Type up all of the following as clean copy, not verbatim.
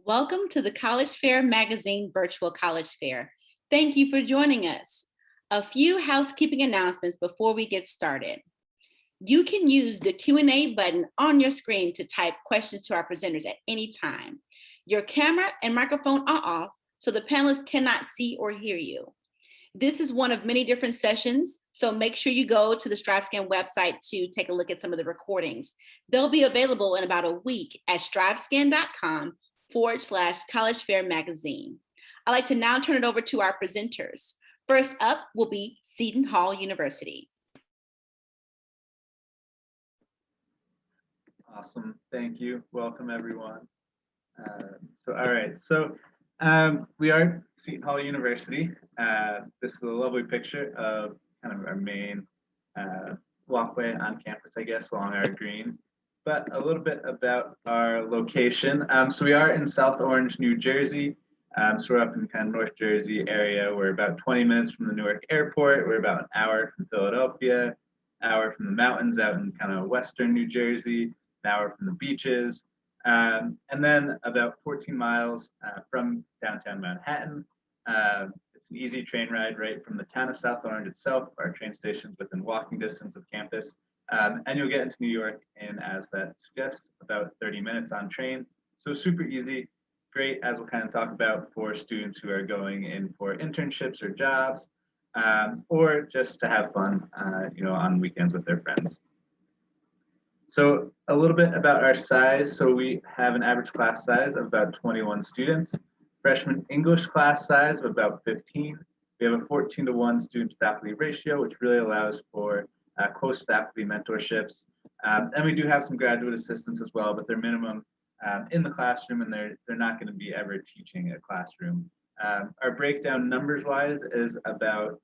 Welcome to the College Fair Magazine Virtual College Fair. Thank you for joining us. A few housekeeping announcements before we get started. You can use the Q&A button on your screen to type questions to our presenters at any time. Your camera and microphone are off, so the panelists cannot see or hear you. This is one of many different sessions, so make sure you go to the StriveScan website to take a look at some of the recordings. They'll be available in about a week at strivescan.com/College Fair Magazine. I'd like to now turn it over to our presenters. First up will be Seton Hall University. Awesome, thank you. Welcome everyone. We are Seton Hall University. This is a lovely picture of kind of our main walkway on campus, I guess, along our green. But a little bit about our location. So we are in South Orange, New Jersey. So we're up in kind of North Jersey area. We're about 20 minutes from the Newark airport. We're about an hour from Philadelphia, an hour from the mountains out in kind of Western New Jersey, an hour from the beaches. And then about 14 miles from downtown Manhattan. It's an easy train ride right from the town of South Orange itself. Our train station's within walking distance of campus. And you'll get into New York in, as that suggests, about 30 minutes on train. So super easy, great, as we'll kind of talk about, for students who are going in for internships or jobs, or just to have fun, on weekends with their friends. So a little bit about our size. So we have an average class size of about 21 students, freshman English class size of about 15. We have a 14-to-1 student-to-faculty ratio, which really allows for close faculty mentorships. And we do have some graduate assistants as well, but they're minimum in the classroom, and they're not going to be ever teaching a classroom. Our breakdown numbers-wise is about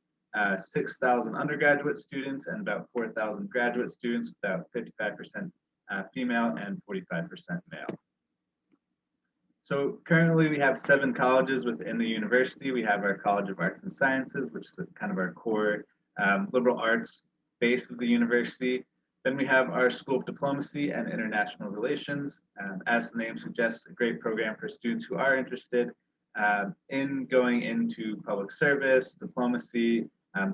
6,000 undergraduate students and about 4,000 graduate students, about 55% female and 45% male. So currently we have 7 colleges within the university. We have our College of Arts and Sciences, which is kind of our core liberal arts base of the university. Then we have our School of Diplomacy and International Relations. As the name suggests, a great program for students who are interested in going into public service, diplomacy,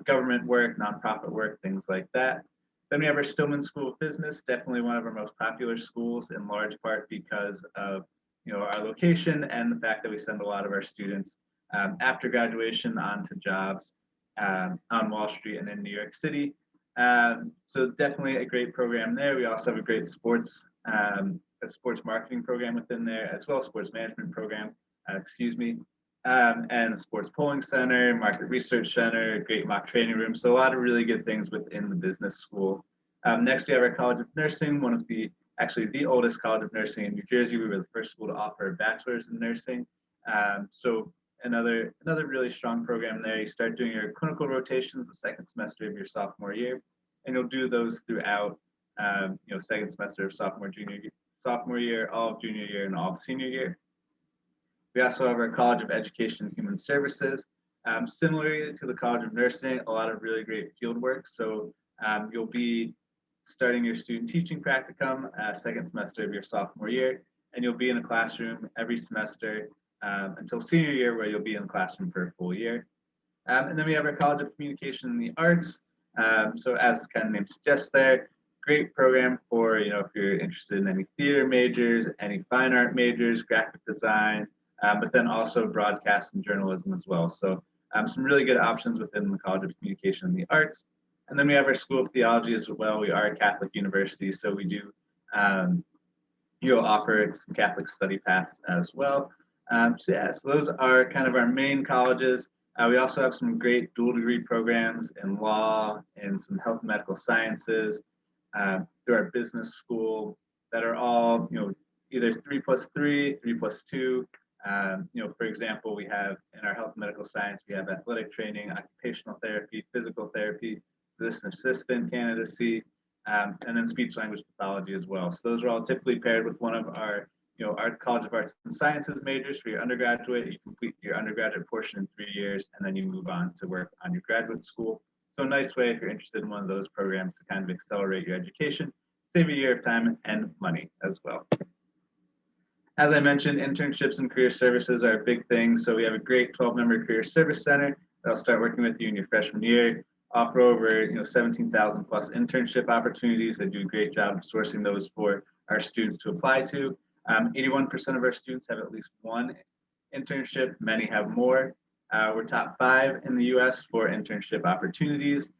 government work, nonprofit work, things like that. Then we have our Stillman School of Business, definitely one of our most popular schools, in large part because of our location and the fact that we send a lot of our students after graduation onto jobs on Wall Street and in New York City. So definitely a great program there. We also have a great sports marketing program within there, as well as sports management program, and a sports polling center, market research center, great mock training room. So a lot of really good things within the business school. Next, we have our College of Nursing, actually the oldest college of nursing in New Jersey. We were the first school to offer a bachelor's in nursing. So another really strong program there. You start doing your clinical rotations the second semester of your sophomore year, and you'll do those throughout second semester of sophomore year, all of junior year, and all of senior year. We also have our College of Education and Human Services. Similarly to the College of Nursing, a lot of really great field work. So you'll be starting your student teaching practicum second semester of your sophomore year, and you'll be in a classroom every semester until senior year, where you'll be in the classroom for a full year. And then we have our College of Communication and the Arts. So as the kind of name suggests there, great program for, if you're interested in any theater majors, any fine art majors, graphic design, but then also broadcast and journalism as well. So some really good options within the College of Communication and the Arts. And then we have our School of Theology as well. We are a Catholic university, so we do offer some Catholic study paths as well. So those are kind of our main colleges. We also have some great dual degree programs in law and some health and medical sciences through our business school that are all, either 3+3, 3+2. For example, we have in our health and medical science, we have athletic training, occupational therapy, physical therapy, physician assistant candidacy, and then speech language pathology as well. So those are all typically paired with one of our our College of Arts and Sciences majors for your undergraduate. You complete your undergraduate portion in 3 years, and then you move on to work on your graduate school. So a nice way, if you're interested in one of those programs, to kind of accelerate your education, save a year of time and money as well. As I mentioned, internships and career services are a big thing. So we have a great 12-member career service center that'll start working with you in your freshman year, offer over 17,000 plus internship opportunities. They do a great job of sourcing those for our students to apply to. 81% of our students have at least one internship. Many have more. We're top 5 in the U.S. for internship opportunities.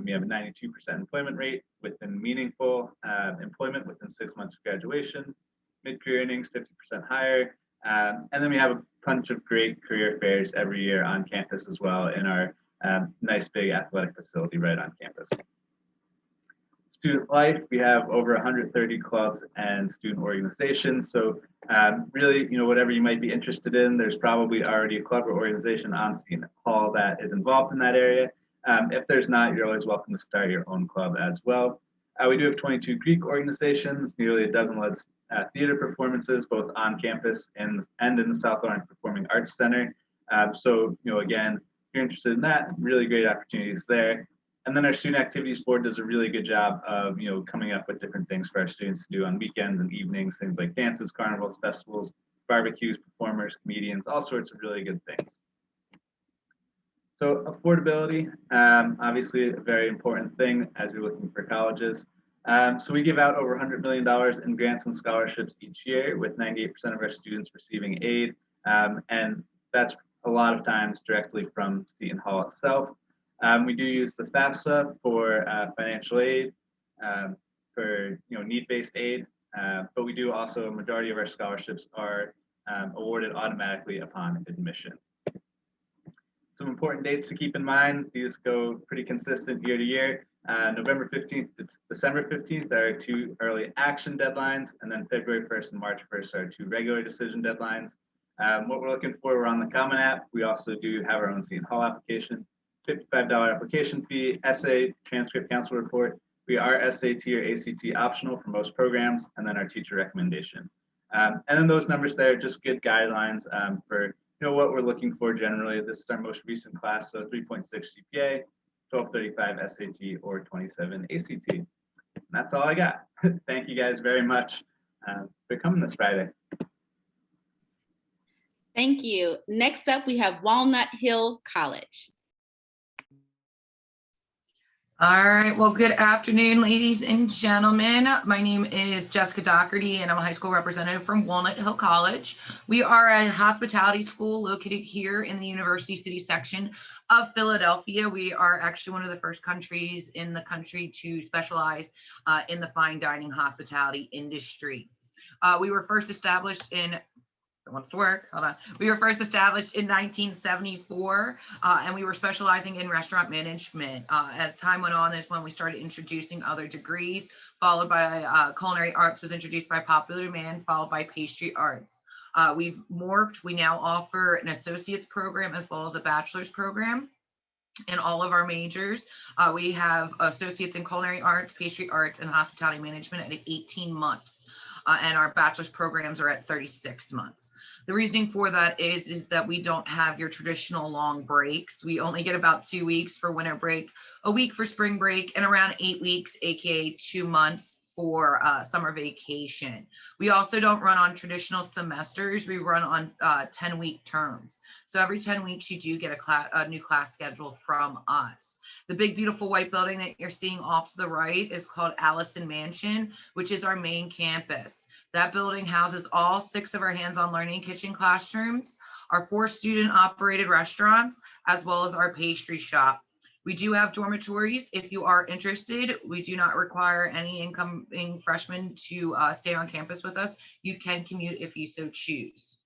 We have a 92% employment rate within meaningful employment within 6 months of graduation. Mid-career earnings 50% higher. And then we have a bunch of great career fairs every year on campus as well in our nice big athletic facility right on campus. Student life, we have over 130 clubs and student organizations. So really, whatever you might be interested in, there's probably already a club or organization on Seton Hall that is involved in that area. If there's not, you're always welcome to start your own club as well. We do have 22 Greek organizations, nearly a dozen theater performances, both on campus and in the South Orange Performing Arts Center. So, again, if you're interested in that, really great opportunities there. And then our Student Activities Board does a really good job of, coming up with different things for our students to do on weekends and evenings, things like dances, carnivals, festivals, barbecues, performers, comedians, all sorts of really good things. So affordability, obviously a very important thing as you're looking for colleges. So we give out over $100 million in grants and scholarships each year, with 98% of our students receiving aid. And that's a lot of times directly from Seton Hall itself. We do use the FAFSA for financial aid, for need-based aid, but we do also, a majority of our scholarships are awarded automatically upon admission. Some important dates to keep in mind. These go pretty consistent year to year. November 15th to December 15th are 2 early action deadlines, and then February 1st and March 1st are 2 regular decision deadlines. What we're looking for, we're on the Common App. We also do have our own Seton Hall application, $55 application fee, essay, transcript, council report. We are SAT or ACT optional for most programs, and then our teacher recommendation. And then those numbers there are just good guidelines for what we're looking for generally. This is our most recent class, so 3.6 GPA, 1235 SAT, or 27 ACT. And that's all I got. Thank you guys very much for coming this Friday. Thank you. Next up, we have Walnut Hill College. All right, well, good afternoon, ladies and gentlemen. My name is Jessica Doherty, and I'm a high school representative from Walnut Hill College. We are a hospitality school located here in the University City section of Philadelphia. We are actually one of the first countries in the country to specialize in the fine dining hospitality industry. We were first established in wants to work. Hold on. We were first established in 1974, and we were specializing in restaurant management. As time went on, is when we started introducing other degrees, followed by culinary arts was introduced by popular demand, followed by pastry arts. We've morphed. We now offer an associate's program as well as a bachelor's program in all of our majors. We have associates in culinary arts, pastry arts, and hospitality management at 18 months. And our bachelor's programs are at 36 months. The reasoning for that is that we don't have your traditional long breaks. We only get about 2 weeks for winter break, a week for spring break, and around 8 weeks, aka 2 months for summer vacation. We also don't run on traditional semesters. We run on 10-week terms. So every 10 weeks, you do get a new class schedule from us. The big, beautiful white building that you're seeing off to the right is called Allison Mansion, which is our main campus. That building houses all 6 of our hands-on learning kitchen classrooms, our 4 student-operated restaurants, as well as our pastry shop. We do have dormitories. If you are interested, we do not require any incoming freshmen to stay on campus with us. You can commute if you so choose.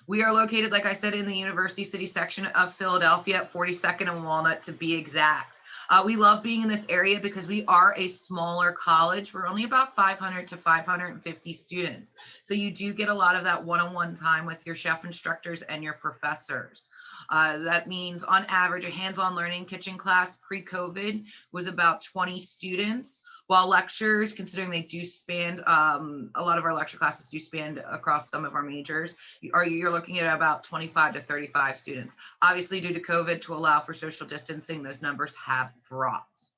We are located, like I said, in the University City section of Philadelphia at 42nd and Walnut to be exact. We love being in this area because we are a smaller college. We're only about 500 to 550 students. So you do get a lot of that one-on-one time with your chef instructors and your professors. That means on average, a hands-on learning kitchen class pre-COVID was about 20 students, while lectures, considering they do span, a lot of our lecture classes do span across some of our majors, you're looking at about 25 to 35 students. Obviously, due to COVID, to allow for social distancing, those numbers have dropped.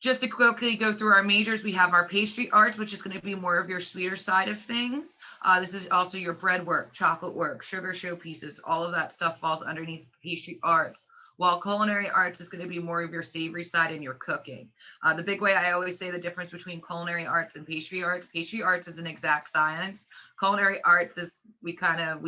Just to quickly go through our majors, we have our pastry arts, which is going to be more of your sweeter side of things. This is also your bread work, chocolate work, sugar showpieces, all of that stuff falls underneath pastry arts. While culinary arts is going to be more of your savory side and your cooking. The big way I always say the difference between culinary arts and pastry arts is an exact science. Culinary arts is, we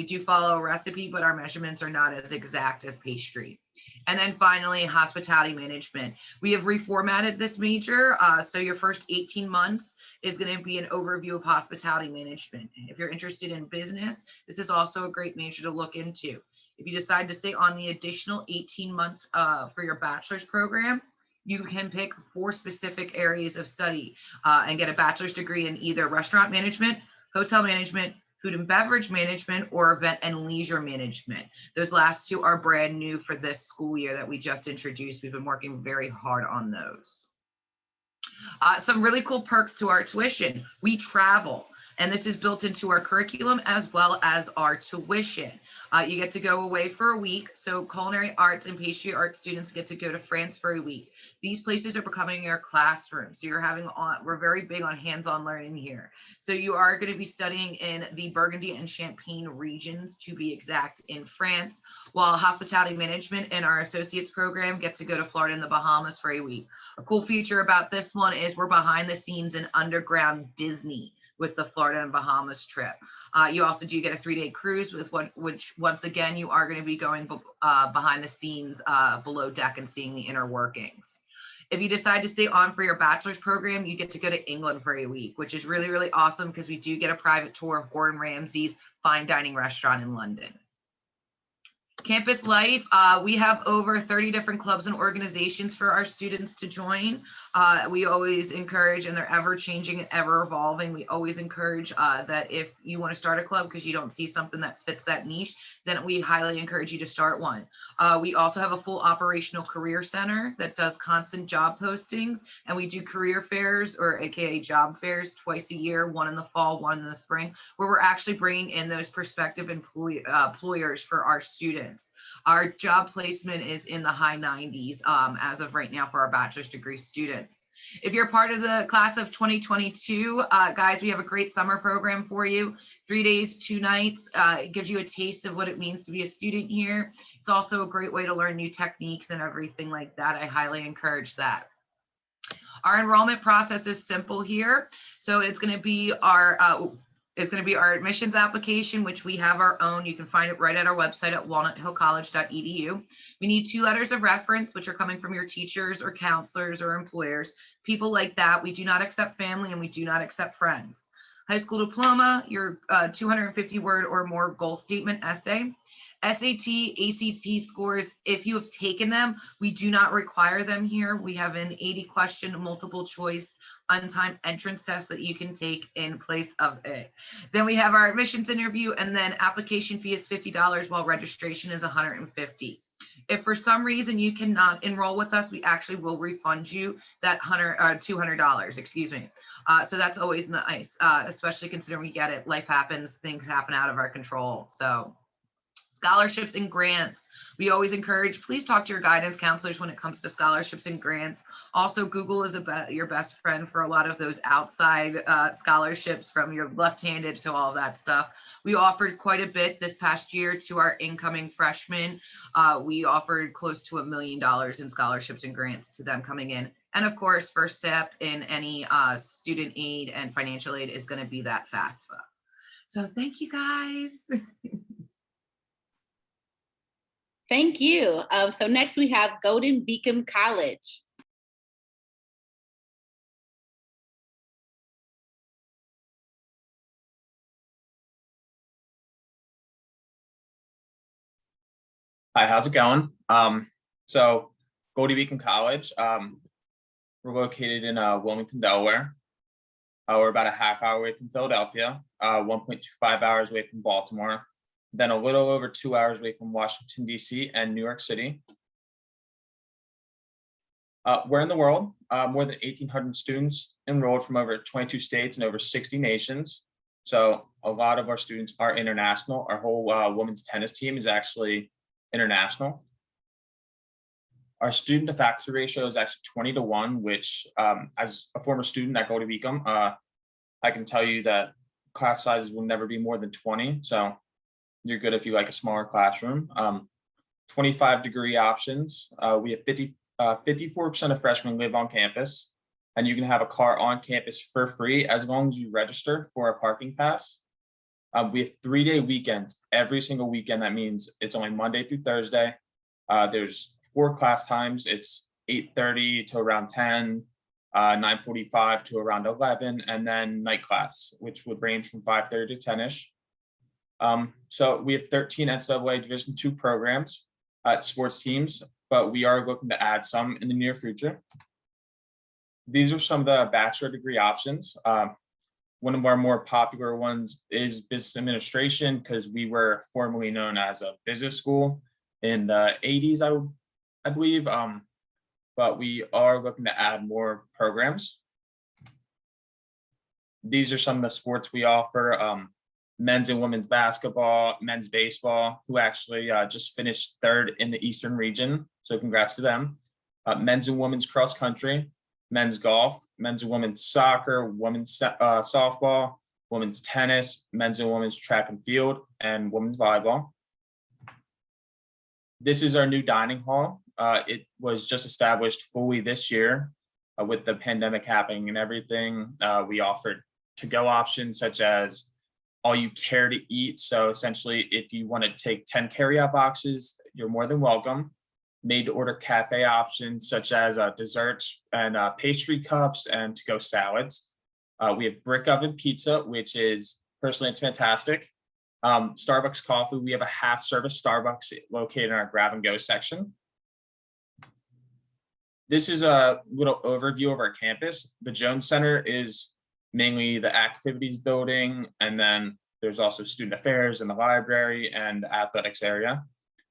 do follow a recipe, but our measurements are not as exact as pastry. And then finally, hospitality management. We have reformatted this major. So your first 18 months is going to be an overview of hospitality management. If you're interested in business, this is also a great major to look into. If you decide to stay on the additional 18 months for your bachelor's program, you can pick 4 specific areas of study and get a bachelor's degree in either restaurant management, hotel management, food and beverage management, or event and leisure management. Those last 2 are brand new for this school year that we just introduced. We've been working very hard on those. Some really cool perks to our tuition. We travel, and this is built into our curriculum as well as our tuition. You get to go away for a week. So culinary arts and pastry arts students get to go to France for a week. These places are becoming your classroom. So we're very big on hands-on learning here. So you are going to be studying in the Burgundy and Champagne regions, to be exact, in France, while hospitality management and our associates program get to go to Florida and the Bahamas for a week. A cool feature about this one is we're behind the scenes in underground Disney with the Florida and Bahamas trip. You also do get a 3-day cruise which once again, you are going to be going behind the scenes below deck and seeing the inner workings. If you decide to stay on for your bachelor's program, you get to go to England for a week, which is really, really awesome because we do get a private tour of Gordon Ramsay's fine dining restaurant in London. Campus life, we have over 30 different clubs and organizations for our students to join. We always encourage, and they're ever changing and ever evolving. We always encourage that if you want to start a club because you don't see something that fits that niche, then we highly encourage you to start one. We also have a full operational career center that does constant job postings, and we do career fairs, or AKA job fairs, twice a year, one in the fall, one in the spring, where we're actually bringing in those prospective employers for our students. Our job placement is in the high 90s as of right now for our bachelor's degree students. If you're part of the class of 2022, guys, we have a great summer program for you. 3 days, 2 nights. It gives you a taste of what it means to be a student here. It's also a great way to learn new techniques and everything like that. I highly encourage that. Our enrollment process is simple here. So it's going to be our admissions application, which we have our own. You can find it right at our website at walnuthillcollege.edu. We need 2 letters of reference, which are coming from your teachers or counselors or employers, people like that. We do not accept family, and we do not accept friends. High school diploma, your 250-word or more goal statement essay. SAT, ACT scores, if you have taken them, we do not require them here. We have an 80-question multiple choice untimed entrance test that you can take in place of it. Then we have our admissions interview, and then application fee is $50 while registration is $150. If for some reason you cannot enroll with us, we actually will refund you that $200, excuse me. So that's always nice, especially considering we get it. Life happens, things happen out of our control. So scholarships and grants. We always encourage, please talk to your guidance counselors when it comes to scholarships and grants. Also, Google is your best friend for a lot of those outside scholarships, from your left-handed to all of that stuff. We offered quite a bit this past year to our incoming freshmen. We offered close to $1 million in scholarships and grants to them coming in. And of course, first step in any student aid and financial aid is going to be that FAFSA. So thank you, guys. Thank you. So next we have Goldey-Beacom College. Hi, how's it going? So Goldey-Beacom College, we're located in Wilmington, Delaware. We're about a half hour away from Philadelphia, 1.25 hours away from Baltimore, then a little over 2 hours away from Washington, D.C. and New York City. Where in the world? More than 1,800 students enrolled from over 22 states and over 60 nations. So a lot of our students are international. Our whole women's tennis team is actually international. Our student to faculty ratio is actually 20-1, which as a former student at Goldey-Beacom, I can tell you that class sizes will never be more than 20. So you're good if you like a smaller classroom. 25 degree options. We have 54% of freshmen live on campus, and you can have a car on campus for free as long as you register for a parking pass. We have 3-day weekends every single weekend. That means it's only Monday through Thursday. There's 4 class times. It's 8:30 to around 10, 9:45 to around 11, and then night class, which would range from 5:30 to 10-ish. So we have 13 NCAA Division II programs, sports teams, but we are looking to add some in the near future. These are some of the bachelor degree options. One of our more popular ones is business administration, because we were formerly known as a business school in the 80s, I believe. But we are looking to add more programs. These are some of the sports we offer. Men's and women's basketball, men's baseball, who actually just finished 3rd in the Eastern region. So congrats to them. Men's and women's cross country, men's golf, men's and women's soccer, women's softball, women's tennis, men's and women's track and field, and women's volleyball. This is our new dining hall. It was just established fully this year with the pandemic happening and everything. We offered to-go options such as all you care to eat. So essentially, if you want to take 10 carryout boxes, you're more than welcome. Made to order cafe options such as desserts and pastry cups and to-go salads. We have brick oven pizza, which is personally, it's fantastic. Starbucks coffee, we have a half service Starbucks located in our grab and go section. This is a little overview of our campus. The Jones Center is mainly the activities building, and then there's also student affairs and the library and the athletics area.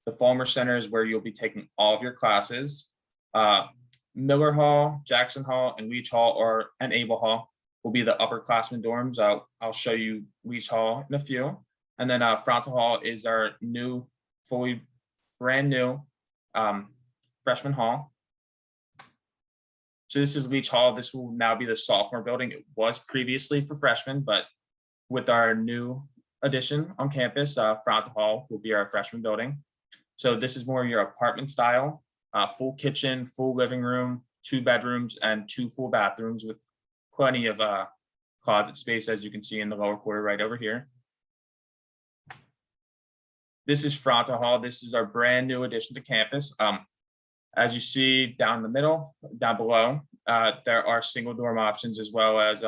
The Fulmer Center is where you'll be taking all of your classes. Miller Hall, Jackson Hall, and Leach Hall and Abel Hall will be the upperclassmen dorms. I'll show you Leach Hall in a few. And then Frontal Hall is our new, brand new freshman hall. So this is Leach Hall. This will now be the sophomore building. It was previously for freshmen, but with our new addition on campus, Frontal Hall will be our freshman building. So this is more your apartment style, full kitchen, full living room, 2 bedrooms, and 2 full bathrooms with plenty of closet space, as you can see in the lower quarter right over here. This is Frontal Hall. This is our brand new addition to campus. As you see down the middle, down below, there are single dorm options as well as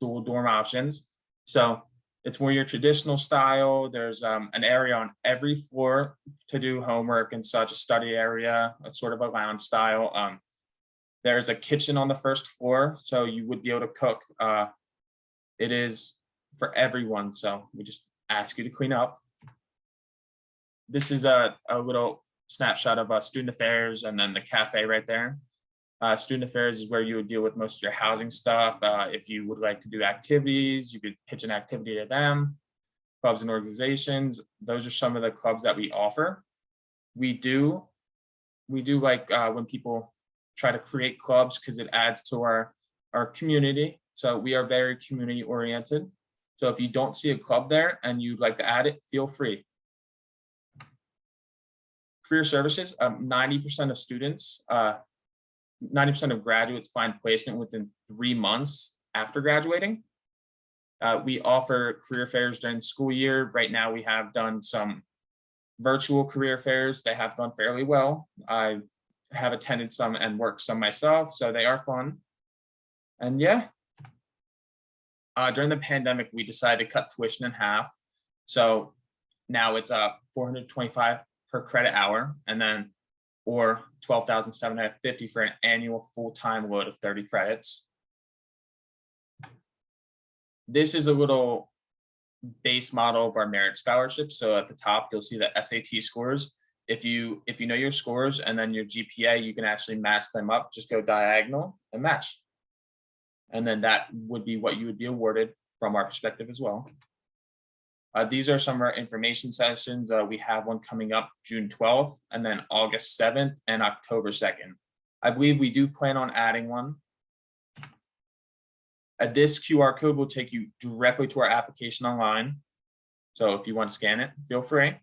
dual dorm options. So it's more your traditional style. There's an area on every floor to do homework and such, a study area, a sort of a lounge style. There's a kitchen on the first floor, so you would be able to cook. It is for everyone, so we just ask you to clean up. This is a little snapshot of student affairs and then the cafe right there. Student affairs is where you would deal with most of your housing stuff. If you would like to do activities, you could pitch an activity to them. Clubs and organizations, those are some of the clubs that we offer. We do like when people try to create clubs, because it adds to our community. So we are very community oriented. So if you don't see a club there and you'd like to add it, feel free. Career services, 90% of students, 90% of graduates find placement within 3 months after graduating. We offer career fairs during the school year. Right now, we have done some virtual career fairs. They have gone fairly well. I have attended some and worked some myself, so they are fun. And yeah, during the pandemic, we decided to cut tuition in half. So now it's $425 per credit hour, and then or $12,750 for an annual full-time load of 30 credits. This is a little base model of our merit scholarship. So at the top, you'll see the SAT scores. If you know your scores and then your GPA, you can actually match them up. Just go diagonal and match. And then that would be what you would be awarded from our perspective as well. These are some of our information sessions. We have one coming up June 12th, and then August 7th and October 2nd. I believe we do plan on adding one. This QR code will take you directly to our application online. So if you want to scan it, feel free.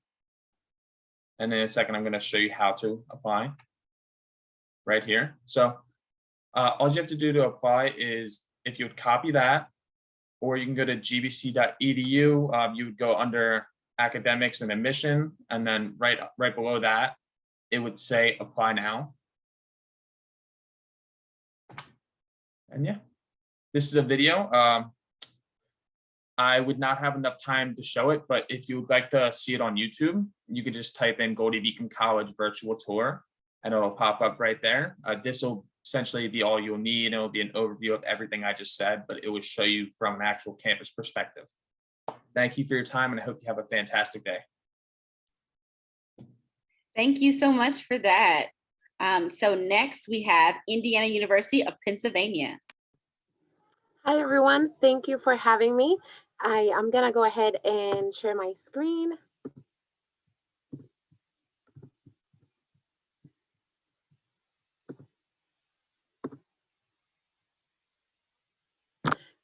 And in a second, I'm going to show you how to apply right here. So all you have to do to apply is if you would copy that, or you can go to gbc.edu. You would go under academics and admission, and then right below that, it would say apply now. And yeah, this is a video. I would not have enough time to show it, but if you would like to see it on YouTube, you could just type in Goldey-Beacom College virtual tour, and it'll pop up right there. This will essentially be all you'll need. It'll be an overview of everything I just said, but it will show you from an actual campus perspective. Thank you for your time, and I hope you have a fantastic day. Thank you so much for that. So next we have Indiana University of Pennsylvania. Hi, everyone. Thank you for having me. I'm going to go ahead and share my screen.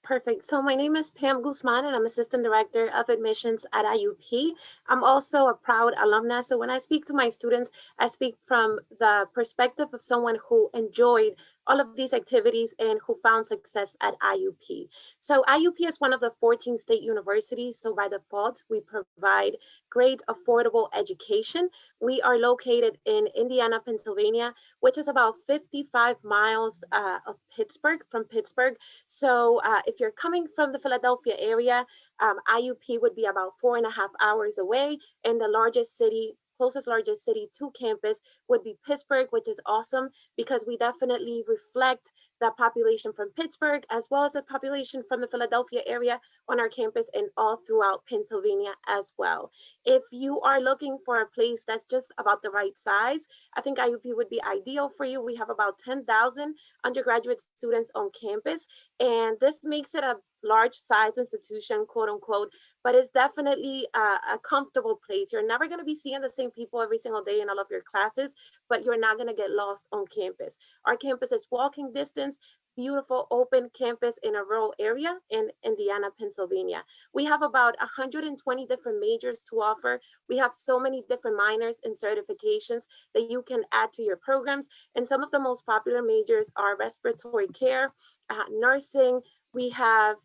Perfect. So my name is Pam Guzman, and I'm Assistant Director of Admissions at IUP. I'm also a proud alumna. So when I speak to my students, I speak from the perspective of someone who enjoyed all of these activities and who found success at IUP. So IUP is one of the 14 state universities. So by default, we provide great affordable education. We are located in Indiana, Pennsylvania, which is about 55 miles of Pittsburgh, from Pittsburgh. So if you're coming from the Philadelphia area, IUP would be about 4.5 hours away, and the closest largest city to campus would be Pittsburgh, which is awesome because we definitely reflect the population from Pittsburgh as well as the population from the Philadelphia area on our campus and all throughout Pennsylvania as well. If you are looking for a place that's just about the right size, I think IUP would be ideal for you. We have about 10,000 undergraduate students on campus, and this makes it a large size institution, quote unquote, but it's definitely a comfortable place. You're never going to be seeing the same people every single day in all of your classes, but you're not going to get lost on campus. Our campus is walking distance, beautiful open campus in a rural area in Indiana, Pennsylvania. We have about 120 different majors to offer. We have so many different minors and certifications that you can add to your programs. And some of the most popular majors are respiratory care, nursing. We have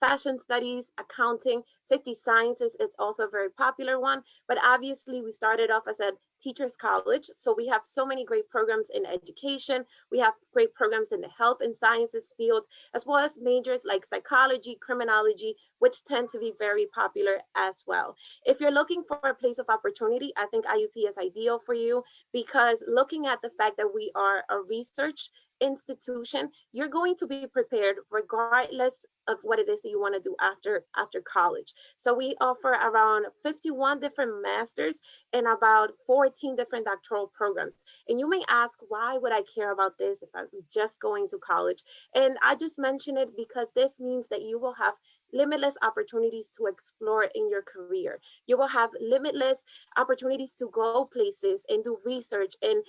fashion studies, accounting, safety sciences is also a very popular one. But obviously we started off as a teacher's college. So we have so many great programs in education. We have great programs in the health and sciences field, as well as majors like psychology, criminology, which tend to be very popular as well. If you're looking for a place of opportunity, I think IUP is ideal for you because looking at the fact that we are a research institution, you're going to be prepared regardless of what it is that you want to do after college. So we offer around 51 different masters and about 14 different doctoral programs. And you may ask, why would I care about this if I'm just going to college? And I just mention it because this means that you will have limitless opportunities to explore in your career. You will have limitless opportunities to go places and do research and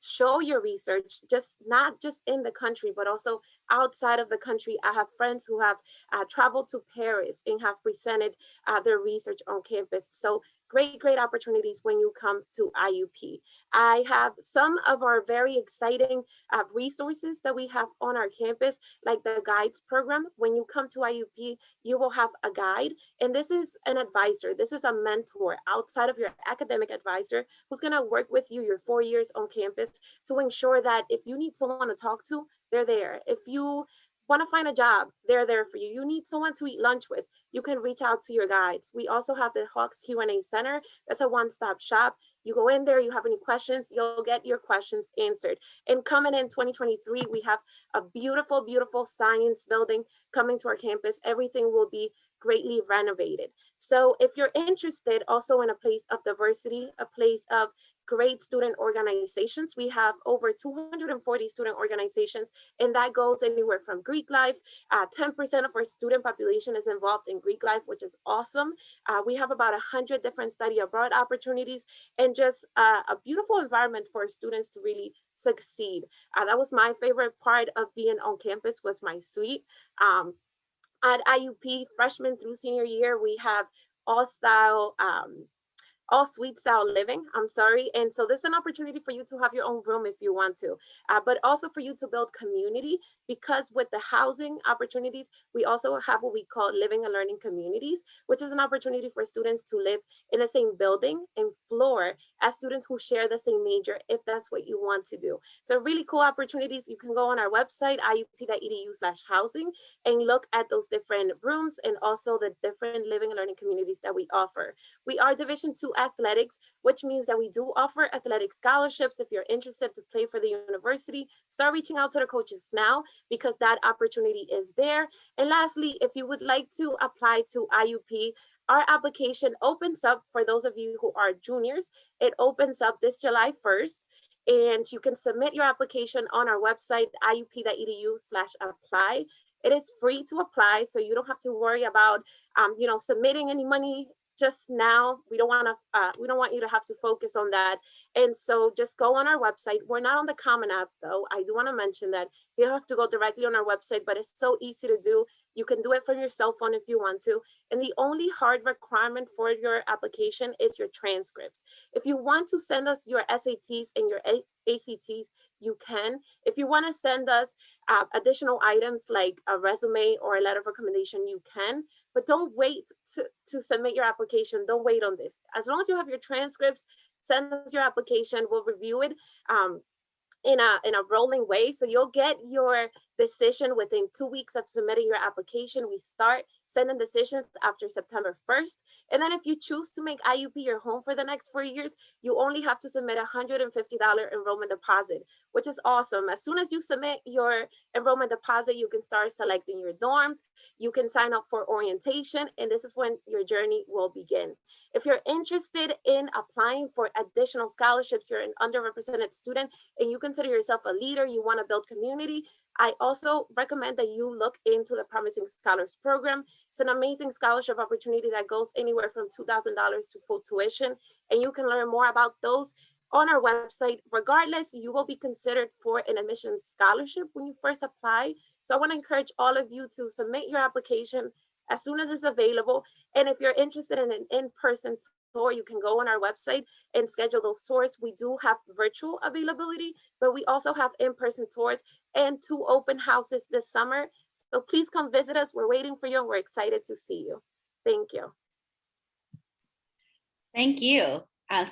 show your research, not just in the country, but also outside of the country. I have friends who have traveled to Paris and have presented their research on campus. So great opportunities when you come to IUP. I have some of our very exciting resources that we have on our campus, like the guides program. When you come to IUP, you will have a guide, and this is an advisor. This is a mentor outside of your academic advisor who's gonna work with you your 4 years on campus to ensure that if you need someone to talk to, they're there. If you want to find a job, they're there for you. You need someone to eat lunch with, you can reach out to your guides. We also have the Hawks Q&A Center. That's a one-stop shop. You go in there, you have any questions, you'll get your questions answered. And coming in 2023, we have a beautiful, beautiful science building coming to our campus. Everything will be greatly renovated. So if you're interested also in a place of diversity, a place of great student organizations. We have over 240 student organizations, and that goes anywhere from Greek life. 10% of our student population is involved in Greek life, which is awesome. We have about 100 different study abroad opportunities, and just a beautiful environment for students to really succeed. That was my favorite part of being on campus, was my suite. At IUP, freshman through senior year, we have all suite style living, I'm sorry. And so this is an opportunity for you to have your own room if you want to, but also for you to build community, because with the housing opportunities, we also have what we call living and learning communities, which is an opportunity for students to live in the same building and floor as students who share the same major, if that's what you want to do. So really cool opportunities. You can go on our website, iup.edu/housing, and look at those different rooms and also the different living and learning communities that we offer. We are Division II athletics, which means that we do offer athletic scholarships. If you're interested to play for the university, start reaching out to the coaches now, because that opportunity is there. And lastly, if you would like to apply to IUP, our application opens up for those of you who are juniors. It opens up this July 1st. And you can submit your application on our website, iup.edu/apply. It is free to apply, so you don't have to worry about submitting any money just now. We don't want you to have to focus on that. And so just go on our website. We're not on the Common App though. I do want to mention that you don't have to go directly on our website, but it's so easy to do. You can do it from your cell phone if you want to. And the only hard requirement for your application is your transcripts. If you want to send us your SATs and your ACTs, you can. If you want to send us additional items like a resume or a letter of recommendation, you can. But don't wait to submit your application. Don't wait on this. As long as you have your transcripts, send us your application. We'll review it in a rolling way. So you'll get your decision within 2 weeks of submitting your application. We start sending decisions after September 1st. And then if you choose to make IUP your home for the next 4 years, you only have to submit a $150 enrollment deposit, which is awesome. As soon as you submit your enrollment deposit, you can start selecting your dorms. You can sign up for orientation, and this is when your journey will begin. If you're interested in applying for additional scholarships, you're an underrepresented student, and you consider yourself a leader, you want to build community, I also recommend that you look into the Promising Scholars Program. It's an amazing scholarship opportunity that goes anywhere from $2,000 to full tuition, and you can learn more about those on our website. Regardless, you will be considered for an admissions scholarship when you first apply. So I want to encourage all of you to submit your application as soon as it's available. And if you're interested in an in-person tour, you can go on our website and schedule those tours. We do have virtual availability, but we also have in-person tours and 2 open houses this summer. So please come visit us. We're waiting for you and we're excited to see you. Thank you. Thank you.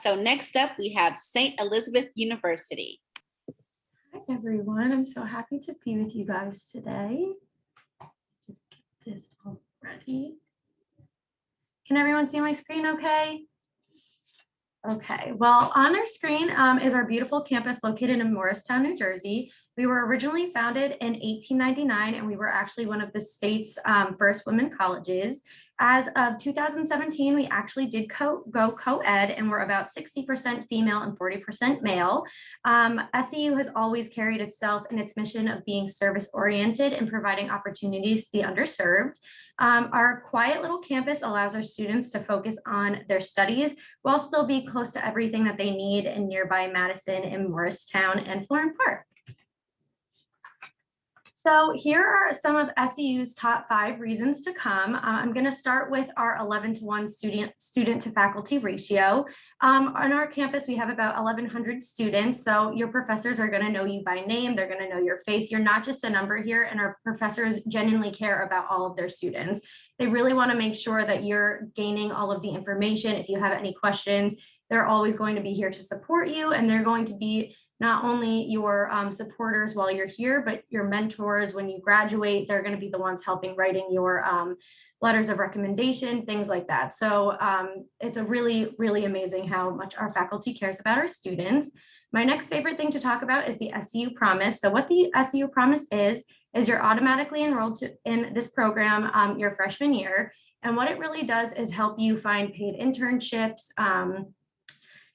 So next up, we have St. Elizabeth University. Hi, everyone. I'm so happy to be with you guys today. Just get this all ready. Can everyone see my screen okay? Okay, well, on our screen is our beautiful campus located in Morristown, New Jersey. We were originally founded in 1899, and we were actually one of the state's first women colleges. As of 2017, we actually did go co-ed, and we're about 60% female and 40% male. SEU has always carried itself in its mission of being service-oriented and providing opportunities to the underserved. Our quiet little campus allows our students to focus on their studies while still be close to everything that they need in nearby Madison and Morristown and Florham Park. So here are some of SEU's top 5 reasons to come. I'm going to start with our 11-to-1 student to faculty ratio. On our campus, we have about 1,100 students. So your professors are going to know you by name. They're going to know your face. You're not just a number here, and our professors genuinely care about all of their students. They really want to make sure that you're gaining all of the information. If you have any questions, they're always going to be here to support you, and they're going to be not only your supporters while you're here, but your mentors when you graduate. They're going to be the ones helping writing your letters of recommendation, things like that. So it's a really, really amazing how much our faculty cares about our students. My next favorite thing to talk about is the SEU Promise. So what the SEU Promise is you're automatically enrolled in this program your freshman year. And what it really does is help you find paid internships.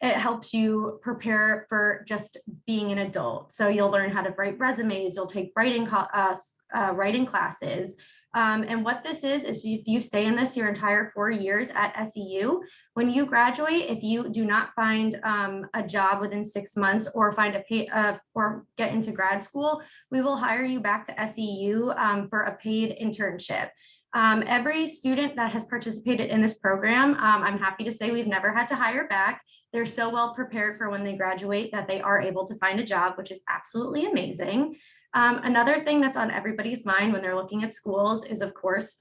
it helps you prepare for just being an adult. So you'll learn how to write resumes, you'll take writing classes. And what this is if you stay in this your entire 4 years at SEU, when you graduate, if you do not find a job within 6 months or find or get into grad school, we will hire you back to SEU for a paid internship. Every student that has participated in this program, I'm happy to say we've never had to hire back. They're so well prepared for when they graduate that they are able to find a job, which is absolutely amazing. Another thing that's on everybody's mind when they're looking at schools is, of course,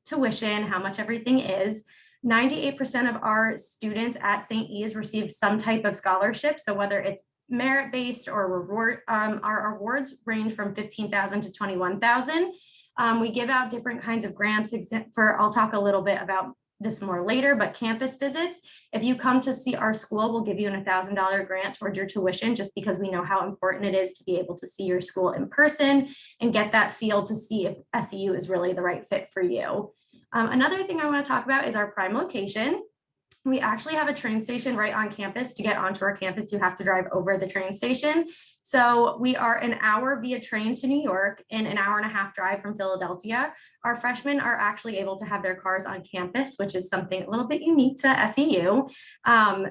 tuition, how much everything is. 98% of our students at St. E's receive some type of scholarship. So whether it's merit-based or reward, our awards range from $15,000 to $21,000. We give out different kinds of grants I'll talk a little bit about this more later, but campus visits, if you come to see our school, we'll give you an $1,000 grant towards your tuition, just because we know how important it is to be able to see your school in person and get that feel to see if SEU is really the right fit for you. Another thing I want to talk about is our prime location. We actually have a train station right on campus. To get onto our campus, you have to drive over the train station. So we are an hour via train to New York and an hour and a half drive from Philadelphia. Our freshmen are actually able to have their cars on campus, which is something a little bit unique to SEU.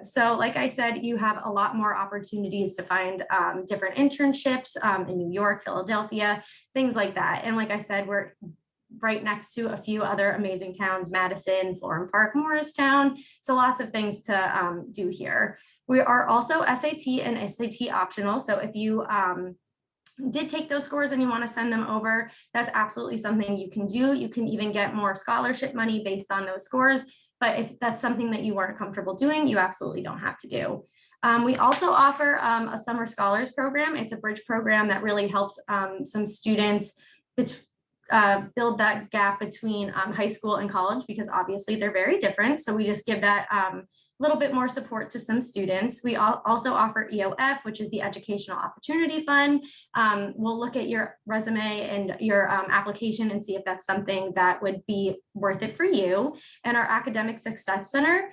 So like I said, you have a lot more opportunities to find different internships in New York, Philadelphia, things like that. And like I said, we're right next to a few other amazing towns, Madison, Florham Park, Morristown. So lots of things to do here. We are also SAT and SAT optional. So if you did take those scores and you want to send them over, that's absolutely something you can do. You can even get more scholarship money based on those scores. But if that's something that you weren't comfortable doing, you absolutely don't have to do. We also offer a summer scholars program. It's a bridge program that really helps some students build that gap between high school and college, because obviously they're very different. So we just give that little bit more support to some students. We also offer EOF, which is the Educational Opportunity Fund. We'll look at your resume and your application and see if that's something that would be worth it for you. And our Academic Success Center,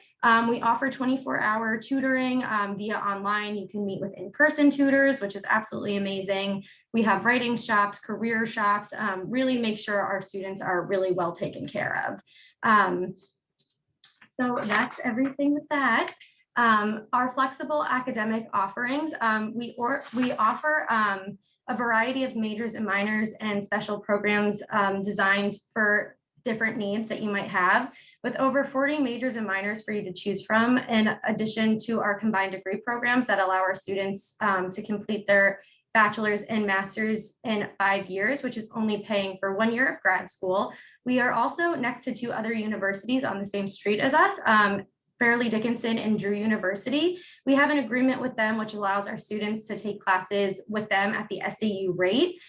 we offer 24-hour tutoring via online. You can meet with in-person tutors, which is absolutely amazing. We have writing shops, career shops, really make sure our students are really well taken care of. So that's everything with that. Our flexible academic offerings, we offer a variety of majors and minors and special programs designed for different needs that you might have, with over 40 majors and minors for you to choose from, in addition to our combined degree programs that allow our students to complete their bachelor's and master's in 5 years, which is only paying for 1 year of grad school. We are also next to 2 other universities on the same street as us, Fairleigh Dickinson and Drew University. We have an agreement with them, which allows our students to take classes with them at the SAU rate.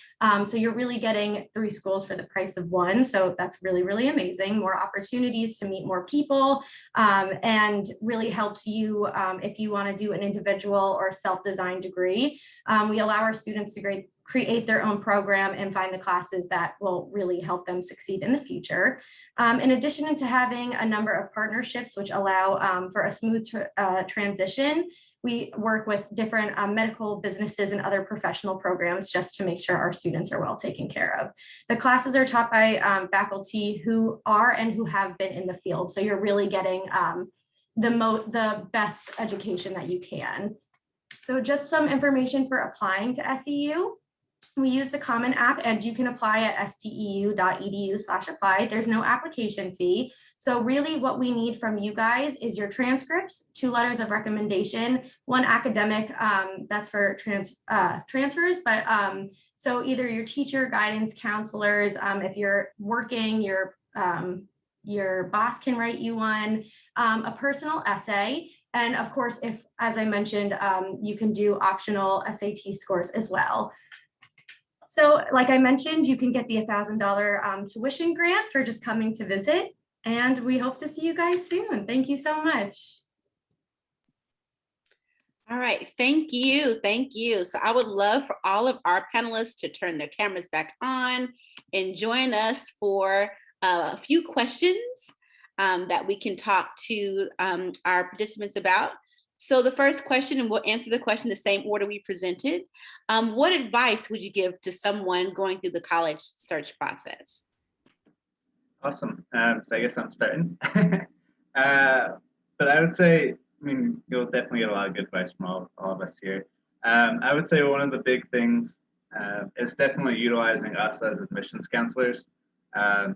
So you're really getting 3 schools for the price of 1. So that's really, really amazing. More opportunities to meet more people, and really helps you if you want to do an individual or self-designed degree. We allow our students to create their own program and find the classes that will really help them succeed in the future. In addition to having a number of partnerships which allow for a smooth transition, we work with different medical businesses and other professional programs just to make sure our students are well taken care of. The classes are taught by faculty who are and who have been in the field. So you're really getting the best education that you can. So just some information for applying to SEU. We use the Common App, and you can apply at steu.edu/apply. There's no application fee. So really what we need from you guys is your transcripts, 2 letters of recommendation, 1 academic, that's for transfers, but so either your teacher, guidance counselors, if you're working, your boss can write you one, a personal essay. And of course, if, as I mentioned, you can do optional SAT scores as well. So like I mentioned, you can get the $1,000 tuition grant for just coming to visit. And we hope to see you guys soon. Thank you so much. All right, thank you, thank you. So I would love for all of our panelists to turn their cameras back on and join us for a few questions that we can talk to our participants about. So the first question, and we'll answer the question the same order we presented. What advice would you give to someone going through the college search process? Awesome. So I guess I'm starting. But I would say, I mean, you'll definitely get a lot of good advice from all of us here. I would say one of the big things is definitely utilizing us as admissions counselors,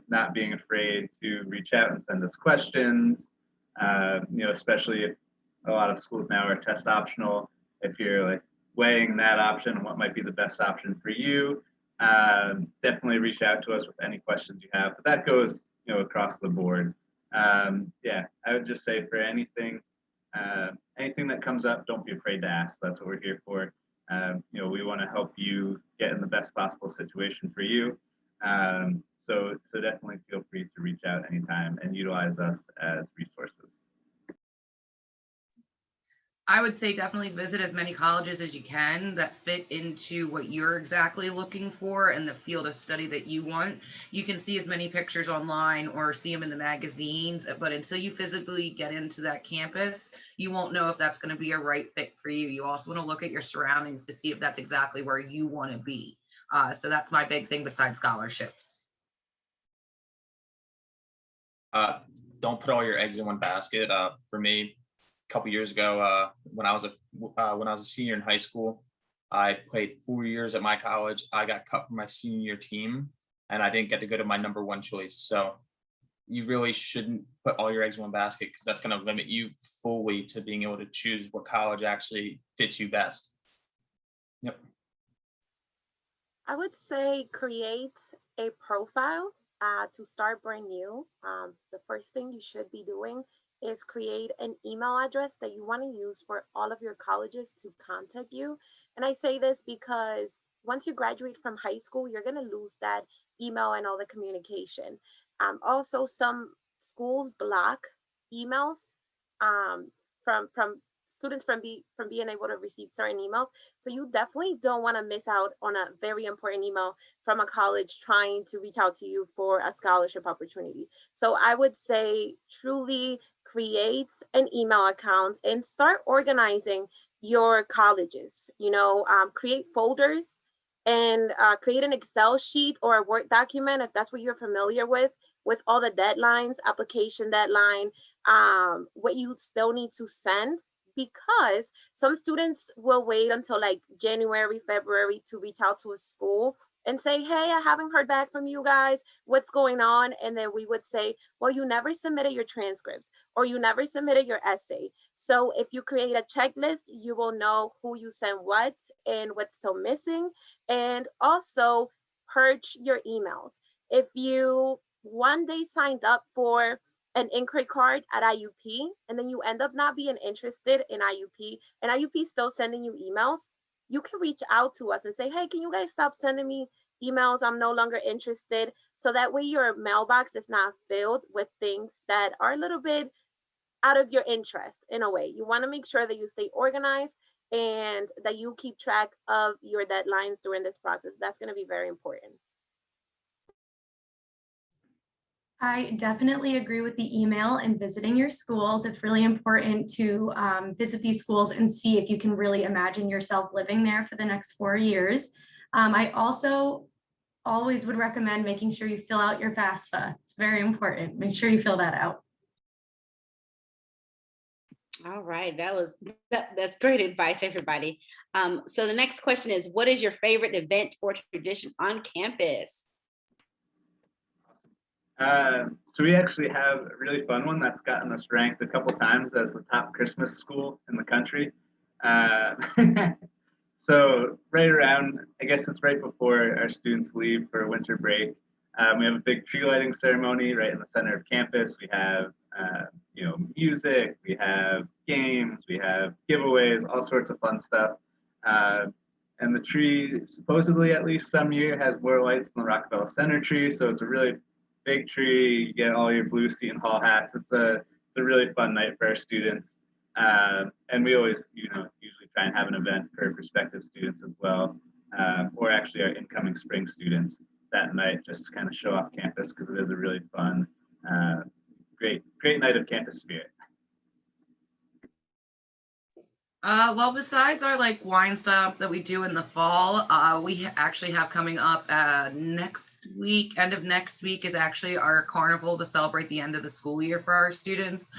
not being afraid to reach out and send us questions, especially if a lot of schools now are test optional. If you're like weighing that option and what might be the best option for you, definitely reach out to us with any questions you have. But that goes, across the board. Yeah, I would just say for anything that comes up, don't be afraid to ask. That's what we're here for. We want to help you get in the best possible situation for you. So definitely feel free to reach out anytime and utilize us as resources. I would say definitely visit as many colleges as you can that fit into what you're exactly looking for and the field of study that you want. You can see as many pictures online or see them in the magazines, but until you physically get into that campus, you won't know if that's going to be a right fit for you. You also want to look at your surroundings to see if that's exactly where you want to be. So that's my big thing besides scholarships. Don't put all your eggs in one basket. For me, couple years ago, when I was a senior in high school, I played 4 years at my college. I got cut from my senior year team, and I didn't get to go to my number one choice. So you really shouldn't put all your eggs in one basket, because that's going to limit you fully to being able to choose what college actually fits you best. Yep. I would say create a profile to start brand new. The first thing you should be doing is create an email address that you want to use for all of your colleges to contact you. And I say this because once you graduate from high school, you're going to lose that email and all the communication. Also, some schools block emails from students from being able to receive certain emails. So you definitely don't want to miss out on a very important email from a college trying to reach out to you for a scholarship opportunity. So I would say truly create an email account and start organizing your colleges. Create folders and create an Excel sheet or a Word document if that's what you're familiar with all the deadlines, application deadline, what you still need to send, because some students will wait until like January, February to reach out to a school and say, hey, I haven't heard back from you guys. What's going on? And then we would say, well, you never submitted your transcripts or you never submitted your essay. So if you create a checklist, you will know who you sent what and what's still missing. And also purge your emails. If you one day signed up for an inquiry card at IUP, and then you end up not being interested in IUP, and IUP still sending you emails, you can reach out to us and say, hey, can you guys stop sending me emails? I'm no longer interested. So that way your mailbox is not filled with things that are a little bit out of your interest in a way. You want to make sure that you stay organized and that you keep track of your deadlines during this process. That's going to be very important. I definitely agree with the email and visiting your schools. It's really important to visit these schools and see if you can really imagine yourself living there for the next 4 years. I also always would recommend making sure you fill out your FAFSA. It's very important. Make sure you fill that out. All right, that's great advice, everybody. So the next question is, what is your favorite event or tradition on campus? So we actually have a really fun one that's gotten us ranked a couple times as the top Christmas school in the country. So right around, I guess it's right before our students leave for winter break, we have a big tree lighting ceremony right in the center of campus. We have, music, we have games, we have giveaways, all sorts of fun stuff. And the tree supposedly, at least some year, has more lights than the Rockefeller Center tree. So it's a really big tree. You get all your blue Seton Hall hats. It's a really fun night for our students. And we always, usually try and have an event for prospective students as well, or actually our incoming spring students that night, just to kind of show off campus, because it is a really fun, great night of campus spirit. Well, besides our like wine stuff that we do in the fall, we actually have coming up next week, end of next week is actually our carnival to celebrate the end of the school year for our students.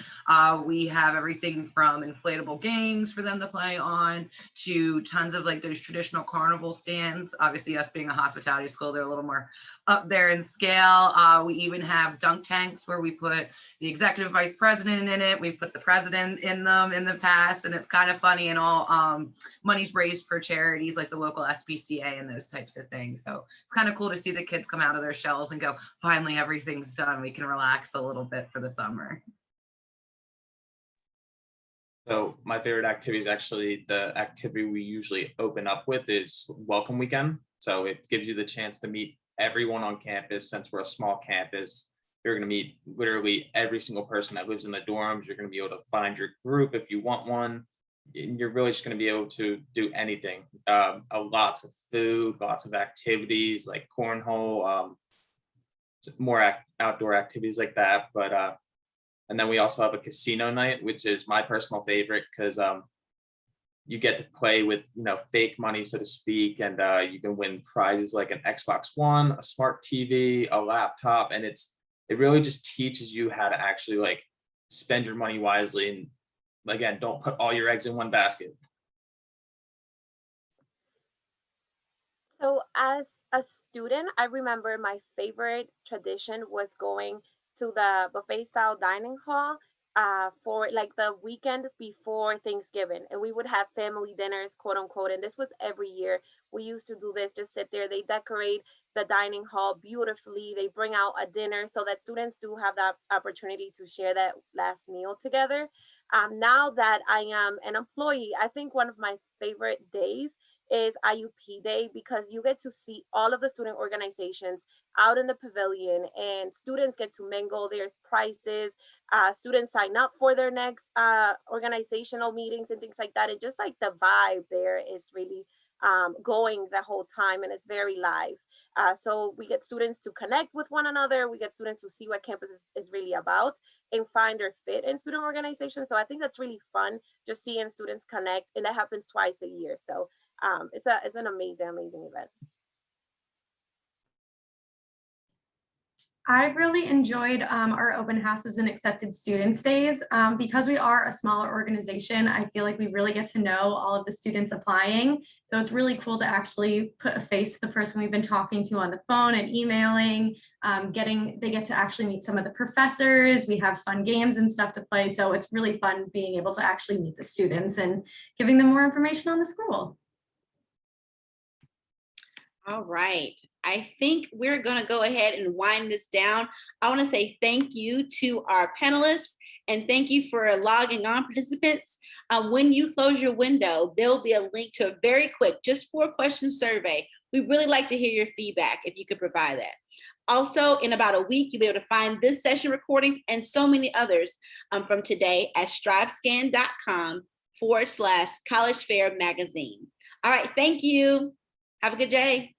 We have everything from inflatable games for them to play on to tons of like those traditional carnival stands. Obviously, us being a hospitality school, they're a little more up there in scale. We even have dunk tanks where we put the executive vice president in it. We've put the president in them in the past, and it's kind of funny, and all money's raised for charities like the local SPCA and those types of things. So it's kind of cool to see the kids come out of their shells and go, finally, everything's done. We can relax a little bit for the summer. So my favorite activity is actually the activity we usually open up with is Welcome Weekend. So it gives you the chance to meet everyone on campus. Since we're a small campus, you're going to meet literally every single person that lives in the dorms. You're going to be able to find your group if you want one. You're really just going to be able to do anything. Lots of food, lots of activities like cornhole, more outdoor activities like that. But and then we also have a casino night, which is my personal favorite because you get to play with, fake money, so to speak, and you can win prizes like an Xbox One, a smart TV, a laptop, and it really just teaches you how to actually like spend your money wisely. And again, don't put all your eggs in one basket. So as a student, I remember my favorite tradition was going to the buffet style dining hall for like the weekend before Thanksgiving. And we would have family dinners, quote unquote. And this was every year. We used to do this, just sit there. They decorate the dining hall beautifully. They bring out a dinner so that students do have that opportunity to share that last meal together. Now that I am an employee, I think one of my favorite days is IUP Day because you get to see all of the student organizations out in the pavilion and students get to mingle. There's prizes, students sign up for their next organizational meetings and things like that. And just like the vibe there is really going the whole time and it's very live. So we get students to connect with one another. We get students to see what campus is really about and find their fit in student organizations. So I think that's really fun, just seeing students connect, and that happens twice a year. So it's an amazing event. I really enjoyed our open houses and accepted students days. Because we are a smaller organization, I feel like we really get to know all of the students applying. So it's really cool to actually put a face to the person we've been talking to on the phone and emailing. They get to actually meet some of the professors. We have fun games and stuff to play. So it's really fun being able to actually meet the students and giving them more information on the school. All right. I think we're going to go ahead and wind this down. I want to say thank you to our panelists and thank you for logging on, participants. When you close your window, there'll be a link to a very quick, just 4-question survey. We'd really like to hear your feedback if you could provide that. Also, in about a week, you'll be able to find this session recordings and so many others from today at strivescan.com/CollegeFairMagazine. All right. Thank you. Have a good day.